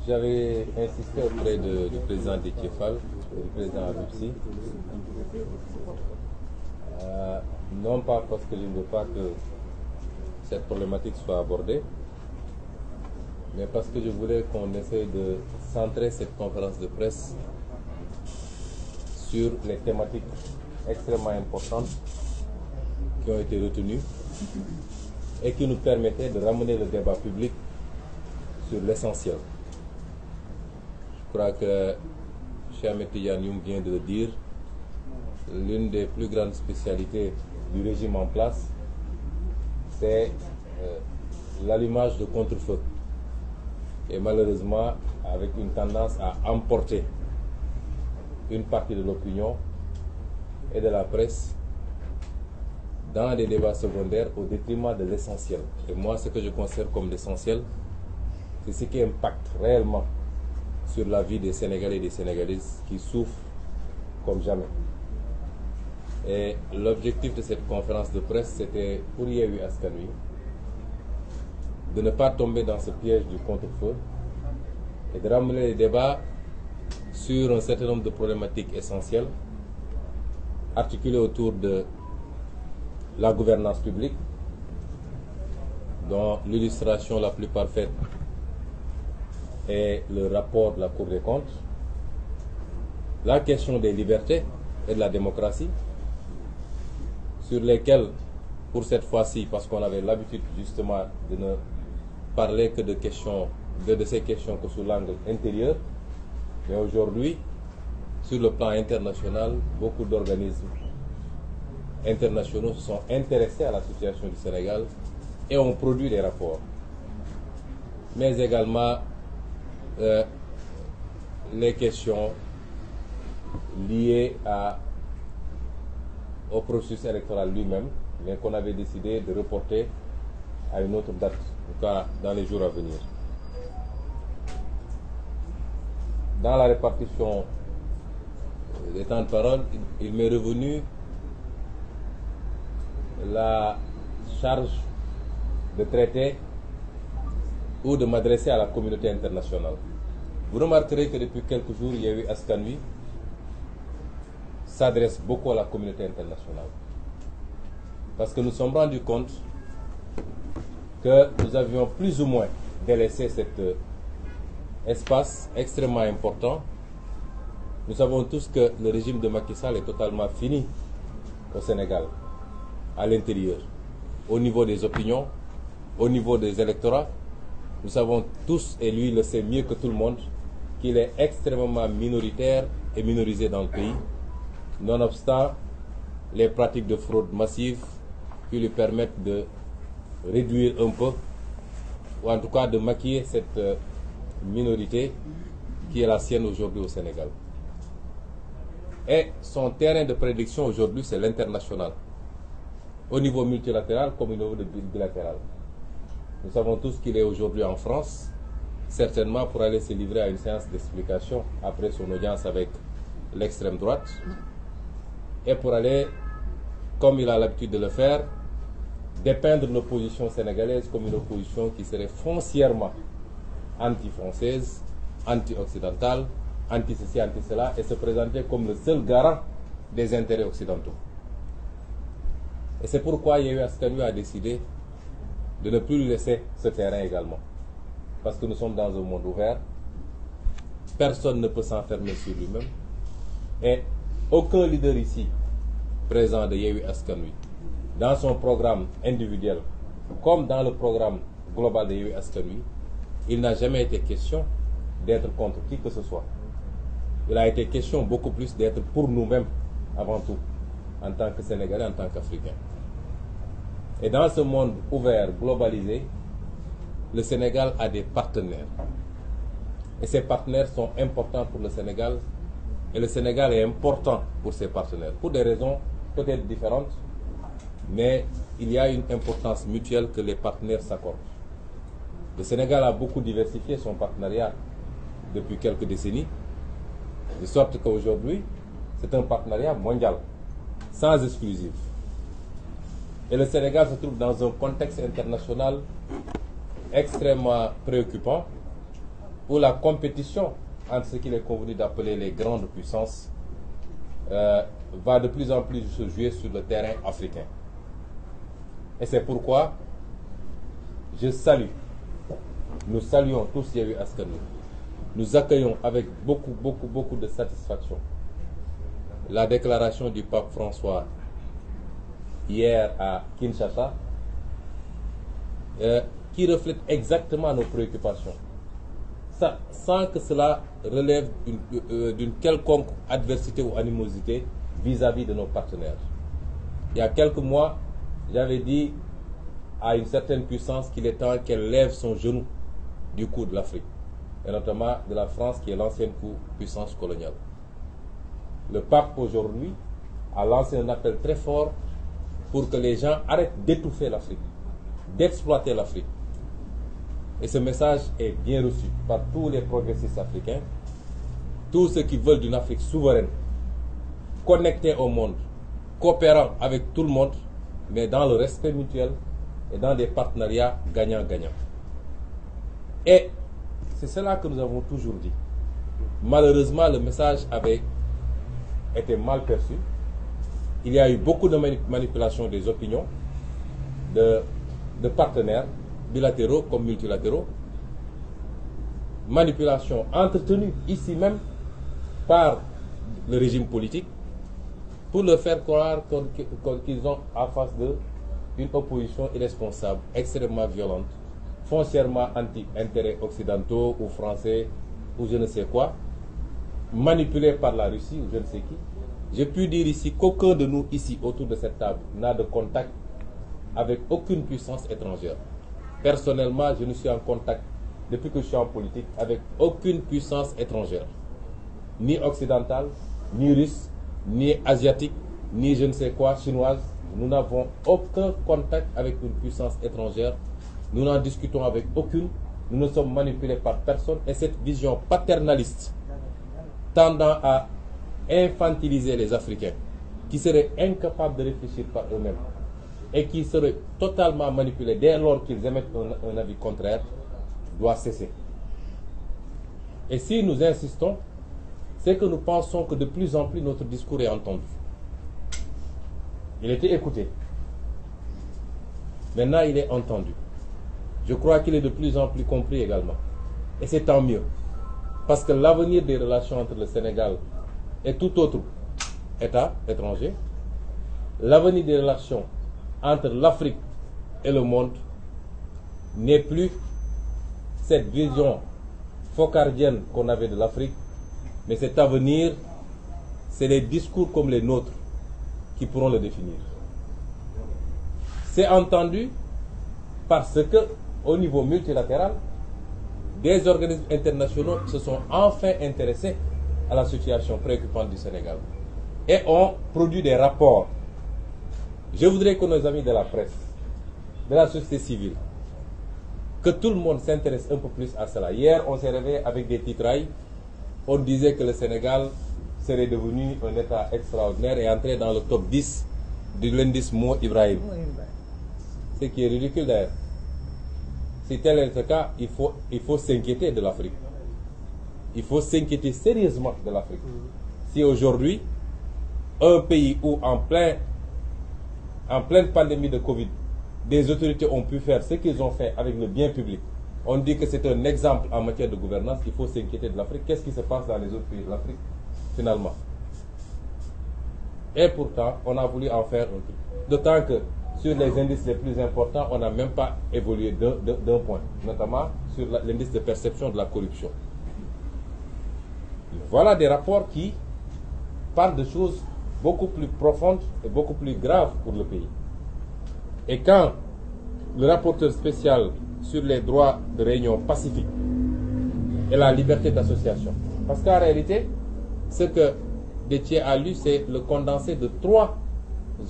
J'avais insisté auprès du président Déthié Fall et du président Habib Sy, non pas parce que je ne veux pas que cette problématique soit abordée, mais parce que je voulais qu'on essaye de centrer cette conférence de presse sur les thématiques extrêmement importantes qui ont été retenues et qui nous permettaient de ramener le débat public sur l'essentiel. Je crois que Cheikh Ahmed Tidiane Youm vient de le dire, l'une des plus grandes spécialités du régime en place, c'est l'allumage de contre-feu. Et malheureusement, avec une tendance à emporter une partie de l'opinion et de la presse dans des débats secondaires au détriment de l'essentiel. Et moi, ce que je considère comme l'essentiel, c'est ce qui impacte réellement sur la vie des Sénégalais et des Sénégalaises qui souffrent comme jamais. Et l'objectif de cette conférence de presse, c'était pour Yewwi Askan Wi de ne pas tomber dans ce piège du contre-feu et de ramener les débats sur un certain nombre de problématiques essentielles articulées autour de la gouvernance publique, dont l'illustration la plus parfaite est le rapport de la Cour des comptes, la question des libertés et de la démocratie, sur lesquelles, pour cette fois-ci, parce qu'on avait l'habitude justement de ne parler que de ces questions que sous l'angle intérieur, mais aujourd'hui, sur le plan international, beaucoup d'organismes internationaux se sont intéressés à la situation du Sénégal et ont produit des rapports. Mais également les questions liées au processus électoral lui-même, mais qu'on avait décidé de reporter à une autre date, en tout cas dans les jours à venir. Dans la répartition des temps de parole, il m'est revenu la charge de traiter ou de m'adresser à la communauté internationale. Vous remarquerez que depuis quelques jours, Yewwi Askan Wi s'adresse beaucoup à la communauté internationale. Parce que nous nous sommes rendus compte que nous avions plus ou moins délaissé cet espace extrêmement important. Nous savons tous que le régime de Macky Sall est totalement fini au Sénégal, à l'intérieur, au niveau des opinions, au niveau des électorats. Nous savons tous, et lui le sait mieux que tout le monde, qu'il est extrêmement minoritaire et minorisé dans le pays, nonobstant les pratiques de fraude massive qui lui permettent de réduire un peu, ou en tout cas de maquiller cette minorité qui est la sienne aujourd'hui au Sénégal. Et son terrain de prédiction aujourd'hui, c'est l'international, au niveau multilatéral comme au niveau bilatéral. Nous savons tous qu'il est aujourd'hui en France, certainement pour aller se livrer à une séance d'explication après son audience avec l'extrême droite, et pour aller, comme il a l'habitude de le faire, dépeindre l'opposition sénégalaise comme une opposition qui serait foncièrement anti-française, anti-occidentale, anti-ceci, anti-cela, et se présenter comme le seul garant des intérêts occidentaux. Et c'est pourquoi Yewwi Askan Wi a décidé de ne plus lui laisser ce terrain également. Parce que nous sommes dans un monde ouvert, personne ne peut s'enfermer sur lui-même, et aucun leader ici présent de Yewwi Askan Wi, dans son programme individuel, comme dans le programme global de Yewwi Askan Wi, il n'a jamais été question d'être contre qui que ce soit. Il a été question beaucoup plus d'être pour nous-mêmes avant tout, en tant que Sénégalais, en tant qu'Africains. Et dans ce monde ouvert, globalisé, le Sénégal a des partenaires. Et ces partenaires sont importants pour le Sénégal, et le Sénégal est important pour ses partenaires, pour des raisons peut-être différentes, mais il y a une importance mutuelle que les partenaires s'accordent. Le Sénégal a beaucoup diversifié son partenariat depuis quelques décennies, de sorte qu'aujourd'hui, c'est un partenariat mondial, sans exclusif. Et le Sénégal se trouve dans un contexte international extrêmement préoccupant, où la compétition entre ce qu'il est convenu d'appeler les grandes puissances va de plus en plus se jouer sur le terrain africain. Et c'est pourquoi nous saluons tous Yewwi Askan Wi, nous accueillons avec beaucoup de satisfaction la déclaration du pape François hier à Kinshasa, qui reflète exactement nos préoccupations, sans que cela relève d'une quelconque adversité ou animosité vis-à-vis de nos partenaires. Il y a quelques mois, j'avais dit à une certaine puissance qu'il est temps qu'elle lève son genou du cou de l'Afrique, et notamment de la France qui est l'ancienne puissance coloniale. Le pape aujourd'hui a lancé un appel très fort pour que les gens arrêtent d'étouffer l'Afrique, d'exploiter l'Afrique. Et ce message est bien reçu par tous les progressistes africains, tous ceux qui veulent d'une Afrique souveraine, connectée au monde, coopérant avec tout le monde, mais dans le respect mutuel et dans des partenariats gagnant-gagnant. Et c'est cela que nous avons toujours dit. Malheureusement, le message avait été mal perçu. Il y a eu beaucoup de manipulation des opinions de partenaires bilatéraux comme multilatéraux, manipulation entretenue ici même par le régime politique pour leur faire croire qu'ils ont en face d'eux une opposition irresponsable, extrêmement violente, foncièrement anti-intérêts occidentaux ou français ou je ne sais quoi, manipulée par la Russie ou je ne sais qui. J'ai pu dire ici qu'aucun de nous ici autour de cette table n'a de contact avec aucune puissance étrangère. Personnellement, je ne suis en contact, depuis que je suis en politique, avec aucune puissance étrangère. Ni occidentale, ni russe, ni asiatique, ni je ne sais quoi, chinoise. Nous n'avons aucun contact avec une puissance étrangère. Nous n'en discutons avec aucune. Nous ne sommes manipulés par personne. Et cette vision paternaliste tendant à infantiliser les Africains, qui seraient incapables de réfléchir par eux-mêmes, et qui seraient totalement manipulés dès lors qu'ils émettent un avis contraire, doit cesser. Et si nous insistons, c'est que nous pensons que de plus en plus notre discours est entendu. Il était écouté. Maintenant, il est entendu. Je crois qu'il est de plus en plus compris également. Et c'est tant mieux. Parce que l'avenir des relations entre le Sénégal et tout autre État étranger, l'avenir des relations entre l'Afrique et le monde n'est plus cette vision focardienne qu'on avait de l'Afrique, mais cet avenir, c'est les discours comme les nôtres qui pourront le définir. C'est entendu parce que, au niveau multilatéral, des organismes internationaux se sont enfin intéressés à la situation préoccupante du Sénégal et ont produit des rapports. Je voudrais que nos amis de la presse, de la société civile, que tout le monde s'intéresse un peu plus à cela. Hier, on s'est réveillé avec des titrailles. On disait que le Sénégal serait devenu un État extraordinaire et entré dans le top 10 de l'indice Mo Ibrahim. Ce qui est ridicule d'ailleurs. Si tel est le cas, il faut s'inquiéter de l'Afrique. Il faut s'inquiéter sérieusement de l'Afrique. Si aujourd'hui, un pays où en pleine pandémie de Covid, des autorités ont pu faire ce qu'ils ont fait avec le bien public, on dit que c'est un exemple en matière de gouvernance, il faut s'inquiéter de l'Afrique. Qu'est-ce qui se passe dans les autres pays de l'Afrique, finalement? Et pourtant, on a voulu en faire un truc. D'autant que sur les indices les plus importants, on n'a même pas évolué d'un point, notamment sur l'indice de perception de la corruption. Voilà des rapports qui parlent de choses beaucoup plus profondes et beaucoup plus graves pour le pays. Et quand le rapporteur spécial sur les droits de réunion pacifique et la liberté d'association, parce qu'en réalité, ce que Déthié a lu, c'est le condensé de 3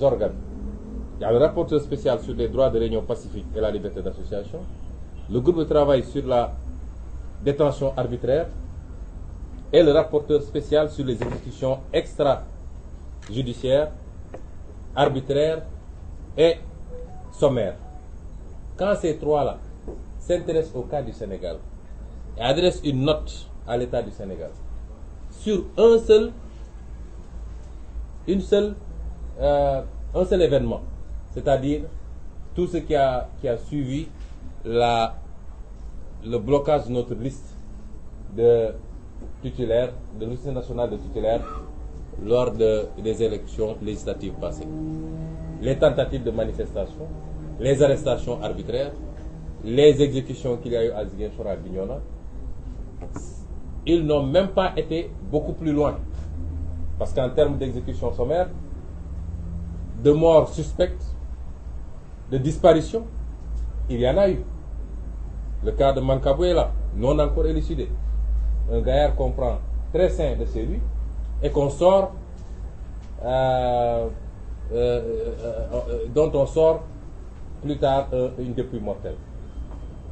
organes. Il y a le rapporteur spécial sur les droits de réunion pacifique et la liberté d'association, le groupe de travail sur la détention arbitraire et le rapporteur spécial sur les exécutions extrajudiciaires, arbitraires et sommaire, quand ces trois-là s'intéressent au cas du Sénégal et adressent une note à l'État du Sénégal sur un seul événement, c'est-à-dire tout ce qui a suivi le blocage de notre liste de titulaires, de liste nationale de titulaires lors des élections législatives passées. Les tentatives de manifestation, les arrestations arbitraires, les exécutions qu'il y a eu à Ziguinchor, à Bignona, ils n'ont même pas été beaucoup plus loin. Parce qu'en termes d'exécution sommaire, de morts suspectes, de disparitions, il y en a eu. Le cas de Mankabou est là, non encore élucidé. Un gaillard qu'on prend très sain de chez lui et qu'on sort, dont on sort plus tard une dépouille mortelle.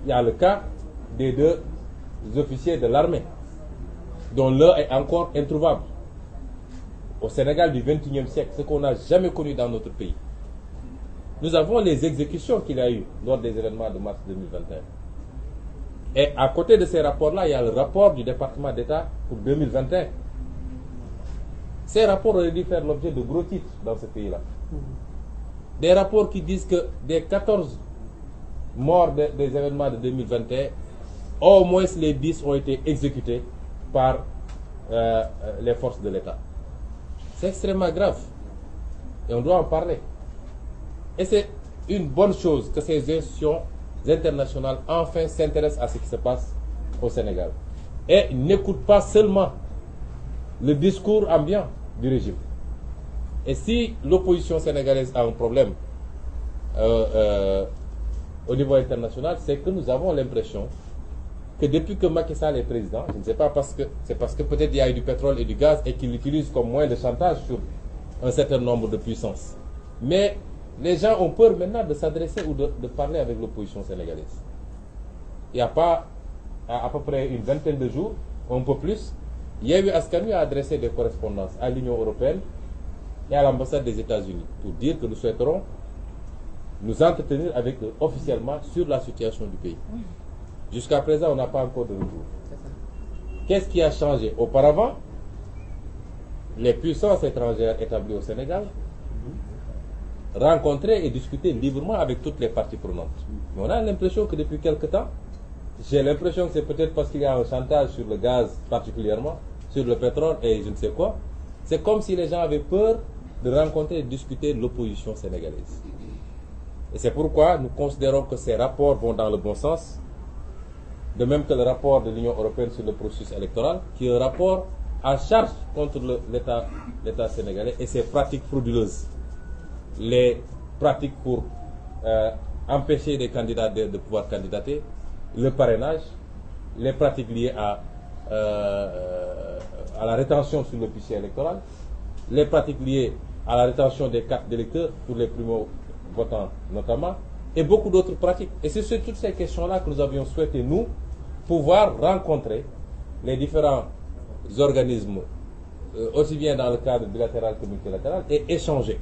Il y a le cas des deux officiers de l'armée, dont l'un est encore introuvable. Au Sénégal du XXIe siècle, ce qu'on n'a jamais connu dans notre pays. Nous avons les exécutions qu'il y a eu lors des événements de mars 2021. Et à côté de ces rapports-là, il y a le rapport du département d'État pour 2021. Ces rapports auraient dû faire l'objet de gros titres dans ce pays-là. Des rapports qui disent que des 14 morts des événements de 2021, au moins les 10 ont été exécutés par les forces de l'État. C'est extrêmement grave. Et on doit en parler. Et c'est une bonne chose que ces institutions internationales enfin s'intéressent à ce qui se passe au Sénégal. Et n'écoutent pas seulement le discours ambiant du régime. Et si l'opposition sénégalaise a un problème au niveau international, c'est que nous avons l'impression que depuis que Macky Sall est président, je ne sais pas, c'est parce que peut-être il y a eu du pétrole et du gaz et qu'il l'utilise comme moyen de chantage sur un certain nombre de puissances. Mais les gens ont peur maintenant de s'adresser ou de parler avec l'opposition sénégalaise. Il n'y a pas, à peu près une vingtaine de jours, un peu plus, Yewwi Askan Wi a adressé des correspondances à l'Union européenne et à l'ambassade des États-Unis pour dire que nous souhaiterons nous entretenir avec eux officiellement sur la situation du pays. Jusqu'à présent, on n'a pas encore de retour. Qu'est-ce qui a changé? Auparavant, les puissances étrangères établies au Sénégal rencontraient et discutaient librement avec toutes les parties prenantes. Mais on a l'impression que depuis quelque temps, j'ai l'impression que c'est peut-être parce qu'il y a un chantage sur le gaz particulièrement, sur le pétrole et je ne sais quoi, c'est comme si les gens avaient peur de rencontrer et de discuter l'opposition sénégalaise. Et c'est pourquoi nous considérons que ces rapports vont dans le bon sens, de même que le rapport de l'Union européenne sur le processus électoral, qui est un rapport en charge contre l'État sénégalais et ses pratiques frauduleuses. Les pratiques pour empêcher des candidats de pouvoir candidater, le parrainage, les pratiques liées à la rétention sur le fichier électoral, les pratiques liées à la rétention des cartes d'électeurs pour les primo-votants notamment, et beaucoup d'autres pratiques. Et c'est sur toutes ces questions-là que nous avions souhaité, nous, pouvoir rencontrer les différents organismes, aussi bien dans le cadre bilatéral que multilatéral, et échanger.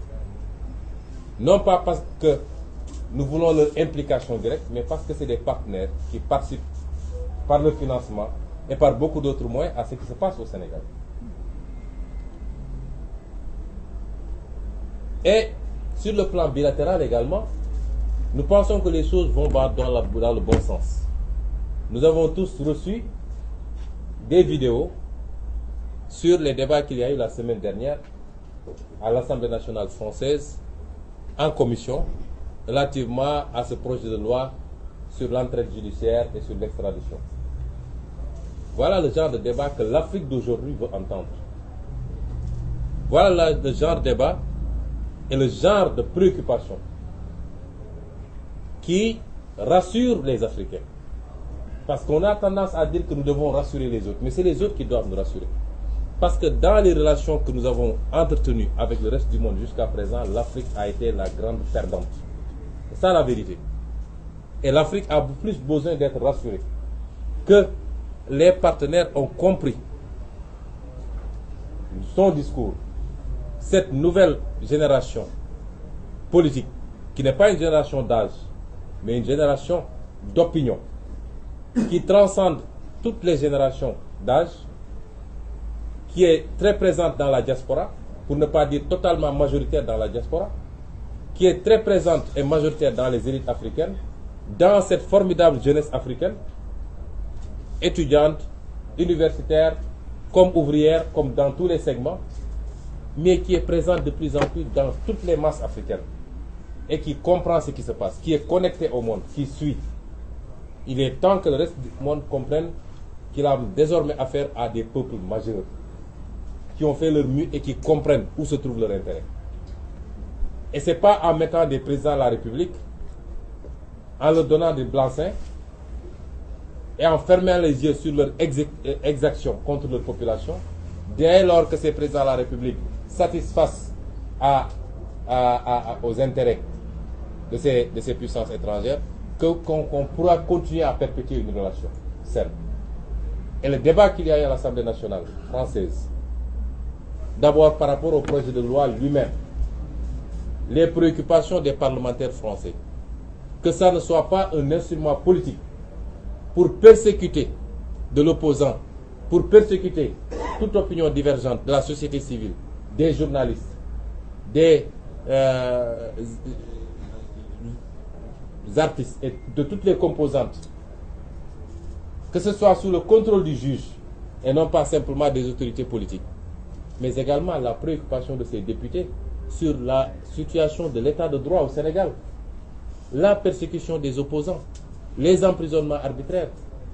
Non pas parce que nous voulons leur implication directe, mais parce que c'est des partenaires qui participent par le financement et par beaucoup d'autres moyens à ce qui se passe au Sénégal. Et sur le plan bilatéral également, nous pensons que les choses vont dans le bon sens. Nous avons tous reçu des vidéos sur les débats qu'il y a eu la semaine dernière à l'Assemblée nationale française en commission relativement à ce projet de loi sur l'entraide judiciaire et sur l'extradition. Voilà le genre de débat que l'Afrique d'aujourd'hui veut entendre. Voilà le genre de débat et le genre de préoccupation qui rassure les Africains. Parce qu'on a tendance à dire que nous devons rassurer les autres, mais c'est les autres qui doivent nous rassurer. Parce que dans les relations que nous avons entretenues avec le reste du monde jusqu'à présent, l'Afrique a été la grande perdante. C'est ça la vérité. Et l'Afrique a plus besoin d'être rassurée que les partenaires ont compris son discours. Cette nouvelle génération politique qui n'est pas une génération d'âge, mais une génération d'opinion, qui transcende toutes les générations d'âge, qui est très présente dans la diaspora, pour ne pas dire totalement majoritaire dans la diaspora, qui est très présente et majoritaire dans les élites africaines, dans cette formidable jeunesse africaine, étudiante, universitaire, comme ouvrière, comme dans tous les segments, mais qui est présente de plus en plus dans toutes les masses africaines et qui comprend ce qui se passe, qui est connecté au monde, qui suit. Il est temps que le reste du monde comprenne qu'il a désormais affaire à des peuples majeurs qui ont fait leur mieux et qui comprennent où se trouve leur intérêt. Et ce n'est pas en mettant des présidents de la République, en leur donnant des blancs-seings et en fermant les yeux sur leur exaction contre leur population, dès lors que ces présidents de la République satisfassent aux intérêts de ces puissances étrangères, qu'on pourra continuer à perpétuer une relation saine. Et le débat qu'il y a eu à l'Assemblée nationale française, d'abord par rapport au projet de loi lui-même, les préoccupations des parlementaires français, que ça ne soit pas un instrument politique pour persécuter de l'opposant, pour persécuter toute opinion divergente de la société civile, des journalistes, des artistes et de toutes les composantes, que ce soit sous le contrôle du juge et non pas simplement des autorités politiques, mais également la préoccupation de ces députés sur la situation de l'état de droit au Sénégal, la persécution des opposants, les emprisonnements arbitraires,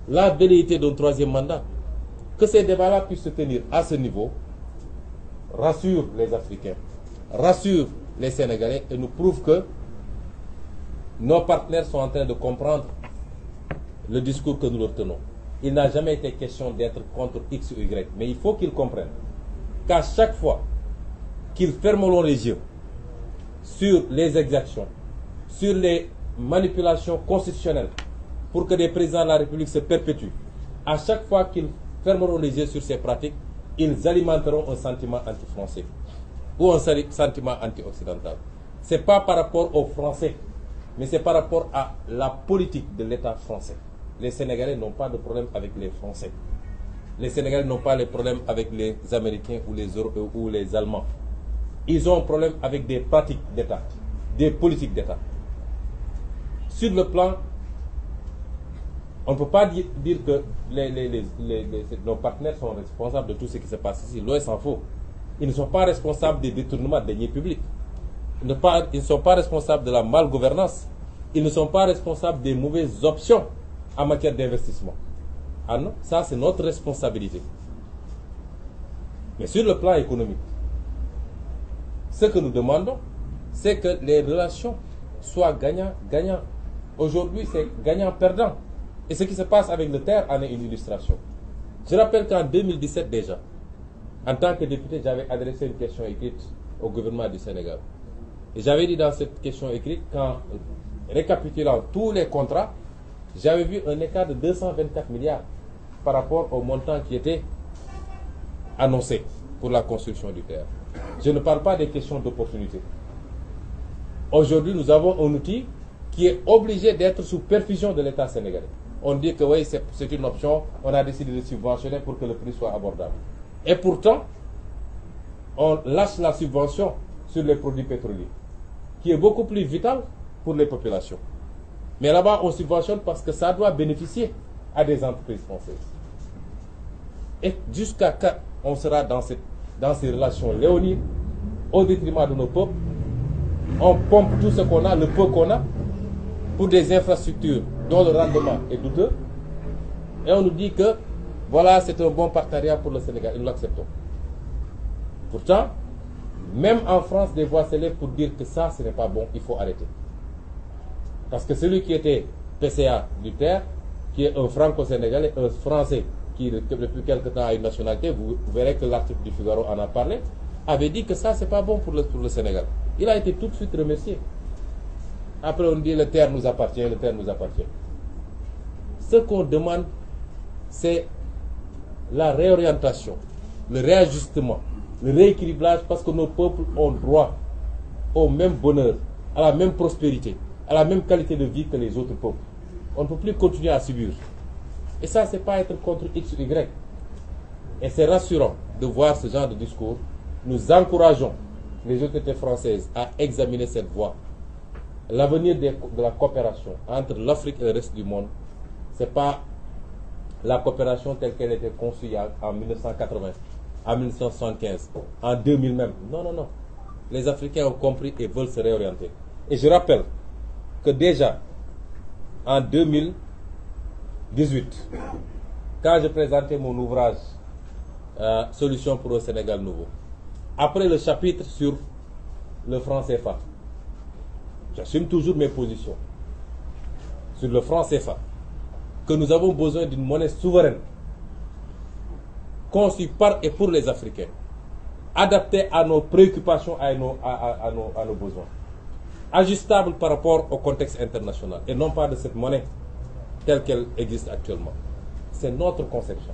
la velléité d'un troisième mandat. Que ces débats-là puissent se tenir à ce niveau rassure les Africains, rassure les Sénégalais et nous prouve que nos partenaires sont en train de comprendre le discours que nous leur tenons. Il n'a jamais été question d'être contre X ou Y, mais il faut qu'ils comprennent qu'à chaque fois qu'ils fermeront les yeux sur les exactions, sur les manipulations constitutionnelles pour que des présidents de la République se perpétuent, à chaque fois qu'ils fermeront les yeux sur ces pratiques, ils alimenteront un sentiment anti-français ou un sentiment anti-occidental. Ce n'est pas par rapport aux Français, mais c'est par rapport à la politique de l'État français. Les Sénégalais n'ont pas de problème avec les Français. Les Sénégalais n'ont pas de problème avec les Américains ou les Allemands. Ils ont un problème avec des pratiques d'État, des politiques d'État. Sur le plan, on ne peut pas dire que nos partenaires sont responsables de tout ce qui se passe ici. Loin s'en faut. Ils ne sont pas responsables des détournements de deniers publics. Ils ne sont pas responsables de la malgouvernance. Ils ne sont pas responsables des mauvaises options en matière d'investissement. Ah non, ça c'est notre responsabilité. Mais sur le plan économique, ce que nous demandons, c'est que les relations soient gagnant-gagnant. Aujourd'hui, c'est gagnant-perdant. Et ce qui se passe avec le terre en est une illustration. Je rappelle qu'en 2017 déjà, en tant que député, j'avais adressé une question écrite au gouvernement du Sénégal. Et j'avais dit dans cette question écrite qu'en récapitulant tous les contrats, j'avais vu un écart de 224 milliards par rapport au montant qui était annoncé pour la construction du terre. Je ne parle pas des questions d'opportunité. Aujourd'hui, nous avons un outil qui est obligé d'être sous perfusion de l'État sénégalais. On dit que oui, c'est une option, on a décidé de subventionner pour que le prix soit abordable. Et pourtant, on lâche la subvention sur les produits pétroliers, qui est beaucoup plus vital pour les populations. Mais là-bas, on subventionne parce que ça doit bénéficier à des entreprises françaises. Et jusqu'à quand on sera dans ces relations léonines, au détriment de nos peuples, on pompe tout ce qu'on a, le peu qu'on a, pour des infrastructures dont le rendement est douteux, et on nous dit que voilà, c'est un bon partenariat pour le Sénégal, et nous l'acceptons. Pourtant, même en France, des voix s'élèvent pour dire que ça, ce n'est pas bon, il faut arrêter. Parce que celui qui était PCA du terre, qui est un franco-sénégalais, un français qui depuis quelque temps a une nationalité, vous verrez que l'article du Figaro en a parlé, avait dit que ça, c'est pas bon pour le Sénégal. Il a été tout de suite remercié. Après, on dit le terre nous appartient, le terre nous appartient. Ce qu'on demande, c'est la réorientation, le réajustement, le rééquilibrage, parce que nos peuples ont droit au même bonheur, à la même prospérité, à la même qualité de vie que les autres peuples. On ne peut plus continuer à subir. Et ça, c'est pas être contre X ou Y. Et c'est rassurant de voir ce genre de discours. Nous encourageons les autorités françaises à examiner cette voie. L'avenir de la coopération entre l'Afrique et le reste du monde, ce n'est pas la coopération telle qu'elle était conçue en 1980, en 1975, en 2000 même. Non, non, non. Les Africains ont compris et veulent se réorienter. Et je rappelle que déjà, en 2018, quand je présentais mon ouvrage Solutions pour un Sénégal nouveau, après le chapitre sur le franc CFA, j'assume toujours mes positions sur le franc CFA, que nous avons besoin d'une monnaie souveraine, conçue par et pour les Africains, adaptée à nos préoccupations, à nos besoins, ajustable par rapport au contexte international, et non pas de cette monnaie telle qu'elle existe actuellement. C'est notre conception.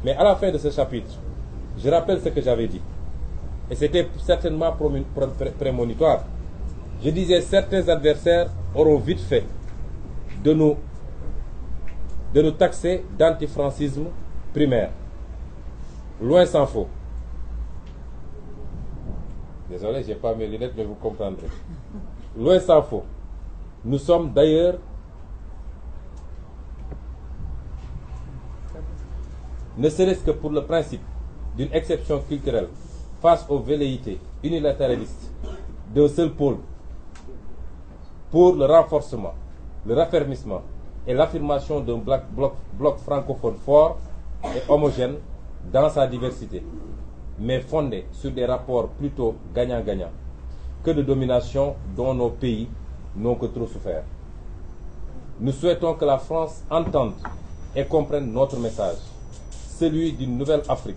Mais à la fin de ce chapitre, je rappelle ce que j'avais dit. Et c'était certainement prémonitoire. Je disais, certains adversaires auront vite fait de nous taxer d'antifrancisme primaire. Loin s'en faut. Désolé, je n'ai pas mes lunettes, mais vous comprendrez. Loin s'en faut. Nous sommes d'ailleurs ne serait-ce que pour le principe d'une exception culturelle face aux velléités unilatéralistes d'un seul pôle, pour le renforcement, le raffermissement et l'affirmation d'un bloc francophone fort et homogène dans sa diversité, mais fondé sur des rapports plutôt gagnant-gagnant que de domination dont nos pays n'ont que trop souffert. Nous souhaitons que la France entende et comprenne notre message, celui d'une nouvelle Afrique,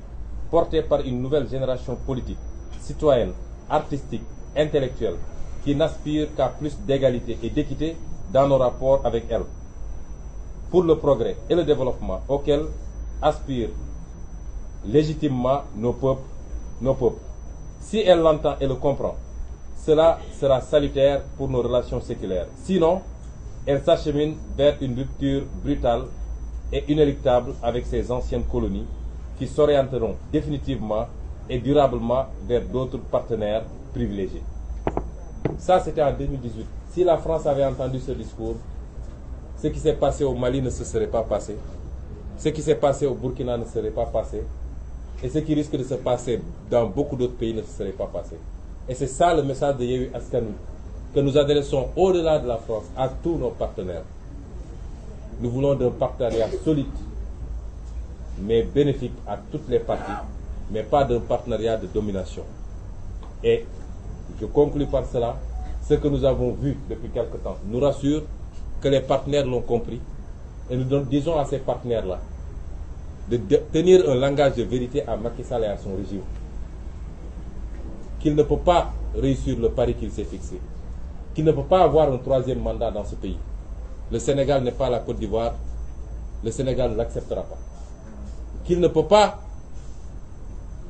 portée par une nouvelle génération politique, citoyenne, artistique, intellectuelle, qui n'aspire qu'à plus d'égalité et d'équité dans nos rapports avec elle, pour le progrès et le développement auquel aspirent légitimement nos peuples. Si elle l'entend et le comprend, cela sera salutaire pour nos relations séculaires. Sinon, elle s'achemine vers une rupture brutale et inéluctable avec ses anciennes colonies qui s'orienteront définitivement et durablement vers d'autres partenaires privilégiés. Ça, c'était en 2018. Si la France avait entendu ce discours, ce qui s'est passé au Mali ne se serait pas passé. Ce qui s'est passé au Burkina ne serait pas passé. Et ce qui risque de se passer dans beaucoup d'autres pays ne se serait pas passé. Et c'est ça le message de Yewwi Askan Wi, que nous adressons au-delà de la France à tous nos partenaires. Nous voulons d'un partenariat solide, mais bénéfique à toutes les parties, mais pas d'un partenariat de domination. Et je conclus par cela, ce que nous avons vu depuis quelque temps nous rassure que les partenaires l'ont compris. Et nous disons à ces partenaires-là de tenir un langage de vérité à Macky Sall et à son régime. Qu'il ne peut pas réussir le pari qu'il s'est fixé. Qu'il ne peut pas avoir un troisième mandat dans ce pays. Le Sénégal n'est pas la Côte d'Ivoire. Le Sénégal ne l'acceptera pas. Qu'il ne peut pas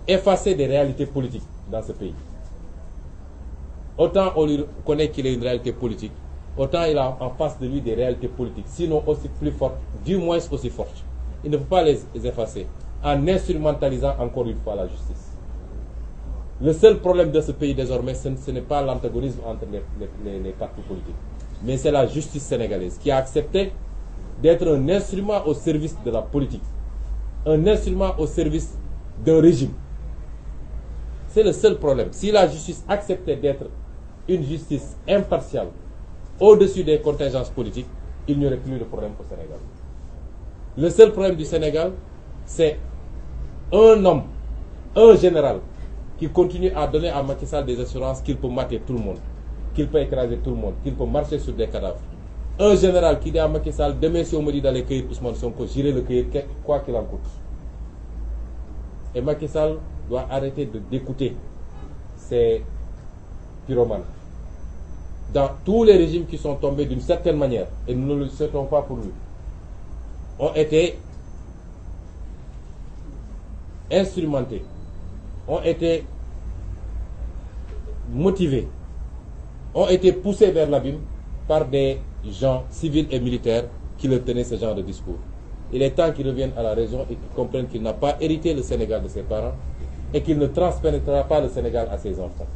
effacer des réalités politiques dans ce pays. Autant on lui connaît qu'il est une réalité politique, autant il a en face de lui des réalités politiques, sinon aussi plus fortes, du moins aussi fortes. Il ne peut pas les effacer en instrumentalisant encore une fois la justice. Le seul problème de ce pays désormais, ce n'est pas l'antagonisme entre les partis politiques, mais c'est la justice sénégalaise qui a accepté d'être un instrument au service de la politique, un instrument au service d'un régime. C'est le seul problème. Si la justice acceptait d'être une justice impartiale, au-dessus des contingences politiques, il n'y aurait plus de problème au Sénégal. Le seul problème du Sénégal, c'est un homme, un général, qui continue à donner à Macky Sall des assurances qu'il peut mater tout le monde, qu'il peut écraser tout le monde, qu'il peut marcher sur des cadavres. Un général qui dit à Macky Sall, demain si on me dit d'aller cueillir Ousmane Sonko, j'irai le cueillir quoi qu'il en coûte. Et Macky Sall doit arrêter d'écouter ces pyromanes. Dans tous les régimes qui sont tombés d'une certaine manière, et nous ne le souhaitons pas pour lui, ont été instrumentés, ont été motivés ont été poussés vers l'abîme par des gens civils et militaires qui leur tenaient ce genre de discours. Il est temps qu'ils reviennent à la raison et qu'ils comprennent qu'il n'a pas hérité le Sénégal de ses parents et qu'il ne transmettra pas le Sénégal à ses enfants.